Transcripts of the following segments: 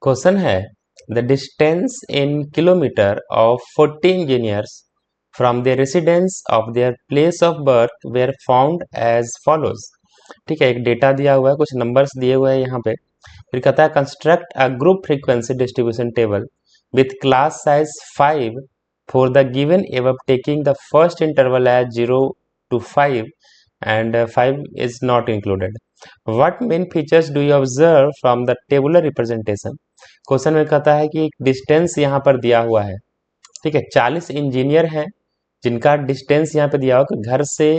Question है the distance in kilometre of 40 engineers from their residence of their place of birth were found as follows. ठीक है, एक data दिया हुआ है, कुछ नंबर्स दिए हुए हैं यहाँ पे। फिर कहता है construct a group frequency distribution table with class size 5 for the given above taking the first interval as 0 to 5 and 5 is not included. What main features do you observe from the tabular representation? Question में कहता है कि distance यहाँ पर दिया हुआ है। ठीक है, 40 इंजीनियर हैं जिनका डिस्टेंस यहाँ पे दिया हुआ कि घर से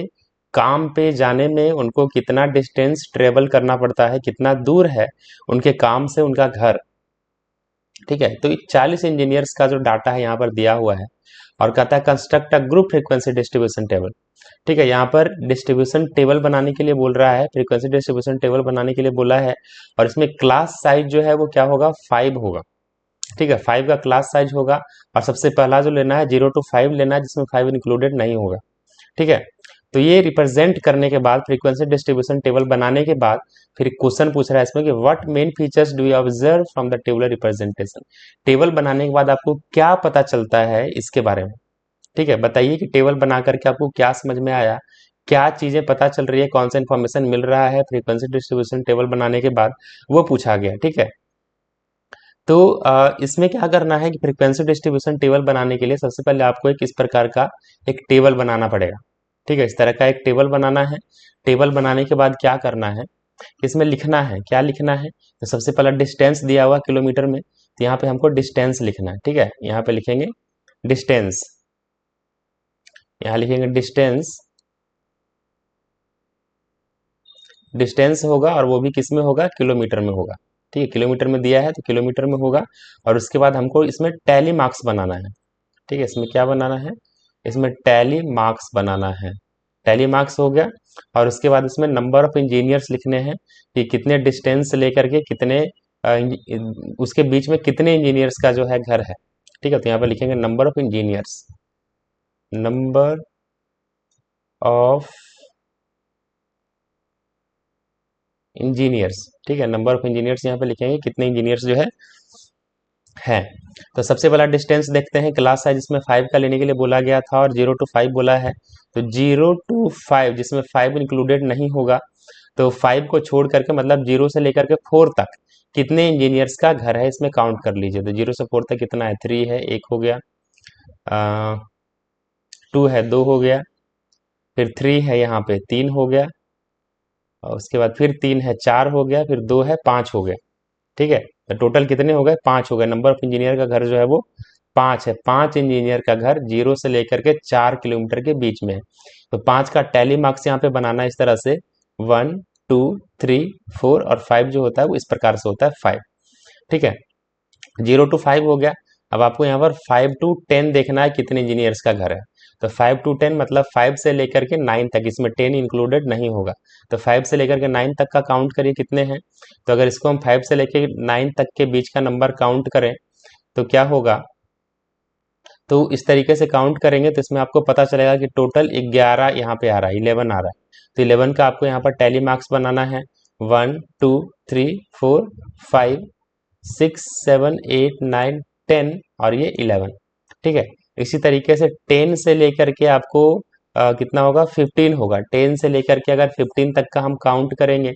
काम पे जाने में उनको कितना डिस्टेंस ट्रेवल करना पड़ता है, कितना दूर है उनके काम से उनका घर। ठीक है, तो 40 इंजीनियर्स का जो डाटा है यहाँ पर दिया हुआ है और कहता है construct a group frequency distribution table. ठीक है, यहाँ पर डिस्ट्रीब्यूशन टेबल बनाने के लिए बोल रहा है, फ्रीक्वेंसी डिस्ट्रीब्यूशन टेबल बनाने के लिए बोला है और इसमें क्लास साइज जो है वो क्या होगा, 5 होगा। ठीक है, 5 का क्लास साइज होगा और सबसे पहला जो लेना है 0 to 5 लेना है जिसमें 5 इंक्लूडेड नहीं होगा। ठीक है, तो ये रिप्रेजेंट करने के बाद फ्रीक्वेंसी डिस्ट्रीब्यूशन टेबल बनाने के बाद फिर क्वेश्चन पूछ रहा है इसमें कि what main features do you observe from the tabular representation. Table बनाने के बाद आपको क्या पता चलता है इसके बारे में। ठीक है, बताइए कि टेबल बना करके आपको क्या समझ में आया, क्या चीजें पता चल रही है, कौन सा इन्फॉर्मेशन मिल रहा है फ्रीक्वेंसी डिस्ट्रीब्यूशन टेबल बनाने के बाद, वो पूछा गया। ठीक है, तो इसमें क्या करना है कि फ्रीक्वेंसी डिस्ट्रीब्यूशन टेबल बनाने के लिए सबसे पहले आपको एक इस प्रकार का एक टेबल बनाना पड़ेगा। ठीक है, इस तरह का एक टेबल बनाना है। टेबल बनाने के बाद क्या करना है, इसमें लिखना है, क्या लिखना है, तो सबसे पहला डिस्टेंस दिया हुआ किलोमीटर में, तो यहाँ पे हमको डिस्टेंस लिखना है। ठीक है, यहाँ पे लिखेंगे डिस्टेंस, यहाँ लिखेंगे डिस्टेंस, डिस्टेंस होगा और वो भी किस में होगा, किलोमीटर में होगा। ठीक है, किलोमीटर में दिया है तो किलोमीटर में होगा और उसके बाद हमको इसमें टैली मार्क्स बनाना है। ठीक है, इसमें क्या बनाना है, इसमें टैली मार्क्स बनाना है। टैली मार्क्स हो गया और उसके बाद इसमें नंबर ऑफ इंजीनियर्स लिखने हैं कि कितने डिस्टेंस से लेकर के कितने उसके बीच में कितने इंजीनियर्स का जो है घर है। ठीक है, तो यहाँ पे लिखेंगे number of engineers, number of engineers. ठीक है, नंबर ऑफ इंजीनियर्स यहाँ पे लिखेंगे कितने इंजीनियर्स जो है। तो सबसे पहला डिस्टेंस देखते हैं, क्लास साइज इसमें 5 का लेने के लिए बोला गया था और 0 to 5 बोला है। तो 0 to 5 जिसमें 5 इंक्लूडेड नहीं होगा, तो 5 को छोड़ करके मतलब 0 से लेकर के 4 तक कितने इंजीनियर्स का घर है इसमें काउंट कर लीजिए। तो 0 से 4 तक कितना है, 3 है, 1 हो गया, 2 है, 2 हो गया, फिर 3 है, यहाँ पे 3 हो गया और उसके बाद फिर 3 है, 4 हो गया, फिर 2 है, 5 हो गया। ठीक है, तो टोटल कितने हो गए, 5 हो गए। नंबर ऑफ इंजीनियर का घर जो है वो 5 है। 5 इंजीनियर का घर 0 से लेकर के 4 किलोमीटर के बीच में है। तो 5 का टैली मार्क्स यहाँ पे बनाना है इस तरह से, 1 2 3 4 और 5 जो होता है वो इस प्रकार से होता है 5। ठीक है, 0 to 5 हो गया। अब आपको यहाँ पर 5 to 10 देखना है कितने इंजीनियर्स का घर है। तो 5 to 10 मतलब 5 से लेकर के 9 तक, इसमें 10 इंक्लूडेड नहीं होगा। तो 5 से लेकर के 9 तक का काउंट करिए कितने हैं। तो अगर इसको हम 5 से लेकर 9 तक के बीच का नंबर काउंट करें तो क्या होगा, तो इस तरीके से काउंट करेंगे तो इसमें आपको पता चलेगा कि टोटल 11 यहाँ पे आ रहा है, 11 आ रहा है। तो 11 का आपको यहाँ पर टैली मार्क्स बनाना है, 1 2 3 4 5 6 7 8 9 10 और ये 11। ठीक है, इसी तरीके से 10 से लेकर के आपको कितना होगा, 15 होगा। 10 से लेकर के अगर 15 तक का हम काउंट करेंगे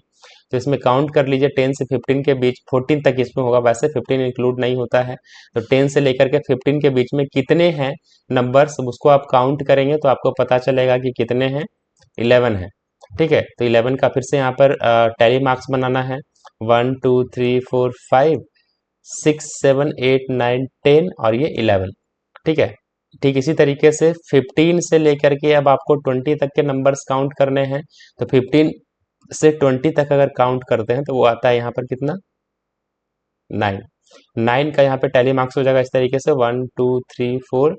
तो इसमें काउंट कर लीजिए 10 से 15 के बीच, 14 तक इसमें होगा, वैसे 15 इंक्लूड नहीं होता है। तो 10 से लेकर के 15 के बीच में कितने हैं नंबर्स, उसको आप काउंट करेंगे तो आपको पता चलेगा कि कितने हैं, 11 है। ठीक है, तो 11 का फिर से यहाँ पर टैली मार्क्स बनाना है, 1 2 3 4 5 6 7 8 9 10 और ये 11। ठीक है, ठीक इसी तरीके से 15 से लेकर के अब आपको 20 तक के नंबर्स काउंट करने हैं। तो 15 से 20 तक अगर काउंट करते हैं तो वो आता है यहाँ पर कितना, 9। 9 का यहाँ पे टैली मार्क्स हो जाएगा इस तरीके से, 1 2 3 4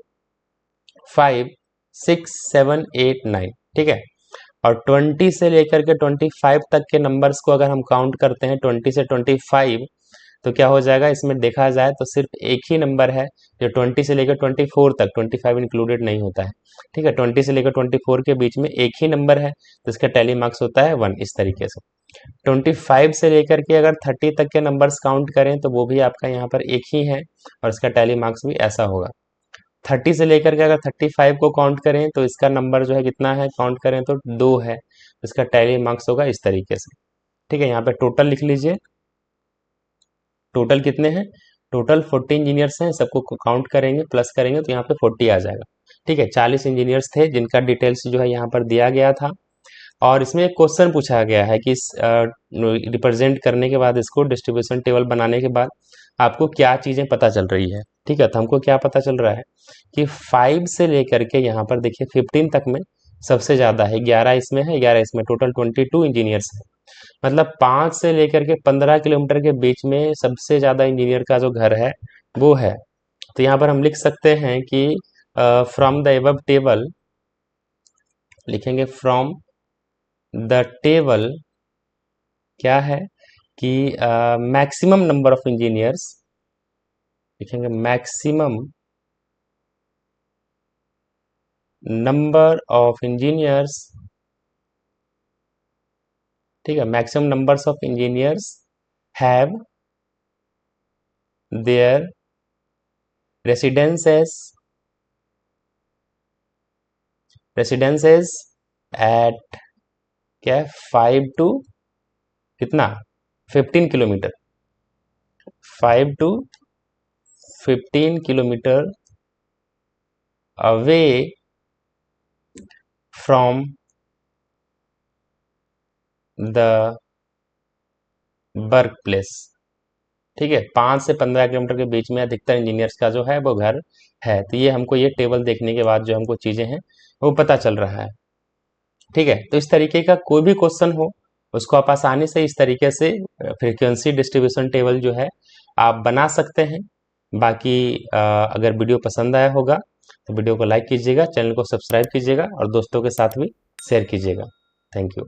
5 6 7 8 9। ठीक है, और 20 से लेकर के 25 तक के नंबर्स को अगर हम काउंट करते हैं 20 से 25, तो क्या हो जाएगा, इसमें देखा जाए तो सिर्फ एक ही नंबर है जो 20 से लेकर 24 तक, 25 इंक्लूडेड नहीं होता है। ठीक है, 20 से लेकर 24 के बीच में एक ही नंबर है तो इसका टैली मार्क्स होता है 1, इस तरीके से। 25 से लेकर के अगर 30 तक के नंबर्स काउंट करें तो वो भी आपका यहाँ पर एक ही है और इसका टैली मार्क्स भी ऐसा होगा। 30 से लेकर के अगर 35 को काउंट करें तो इसका नंबर जो है कितना है, काउंट करें तो 2 है, इसका टैली मार्क्स होगा इस तरीके से। ठीक है, यहाँ पे टोटल लिख लीजिए, टोटल कितने हैं, टोटल 40 इंजीनियर्स हैं, सबको काउंट करेंगे प्लस करेंगे तो यहाँ पे 40 आ जाएगा। ठीक है, 40 इंजीनियर्स थे जिनका डिटेल्स जो है यहाँ पर दिया गया था और इसमें एक क्वेश्चन पूछा गया है कि रिप्रेजेंट करने के बाद, इसको डिस्ट्रीब्यूशन टेबल बनाने के बाद आपको क्या चीज़ें पता चल रही है। ठीक है, तो हमको क्या पता चल रहा है कि 5 से लेकर के यहाँ पर देखिए 15 तक में सबसे ज़्यादा है, 11 इसमें है, 11 इसमें, टोटल 22 इंजीनियर्स है। मतलब 5 से लेकर के 15 किलोमीटर के बीच में सबसे ज़्यादा इंजीनियर का जो घर है वो है। तो यहाँ पर हम लिख सकते हैं कि फ्रॉम द एबव टेबल, लिखेंगे फ्रॉम द टेबल क्या है कि मैक्सिमम नंबर ऑफ इंजीनियर्स, लिखेंगे मैक्सिमम नंबर ऑफ इंजीनियर्स। ठीक है, maximum numbers of engineers have their residences at क्या है 5 टू कितना 15 kilometre, 5 to 15 kilometre away from the work place. ठीक है, 5 से 15 किलोमीटर के बीच में अधिकतर इंजीनियर्स का जो है वो घर है। तो ये हमको ये टेबल देखने के बाद जो हमको चीज़ें हैं वो पता चल रहा है। ठीक है, तो इस तरीके का कोई भी क्वेश्चन हो उसको आप आसानी से इस तरीके से फ्रीक्वेंसी डिस्ट्रीब्यूशन टेबल जो है आप बना सकते हैं। बाकी अगर वीडियो पसंद आया होगा तो वीडियो को लाइक कीजिएगा, चैनल को सब्सक्राइब कीजिएगा और दोस्तों के साथ भी शेयर कीजिएगा। Thank you.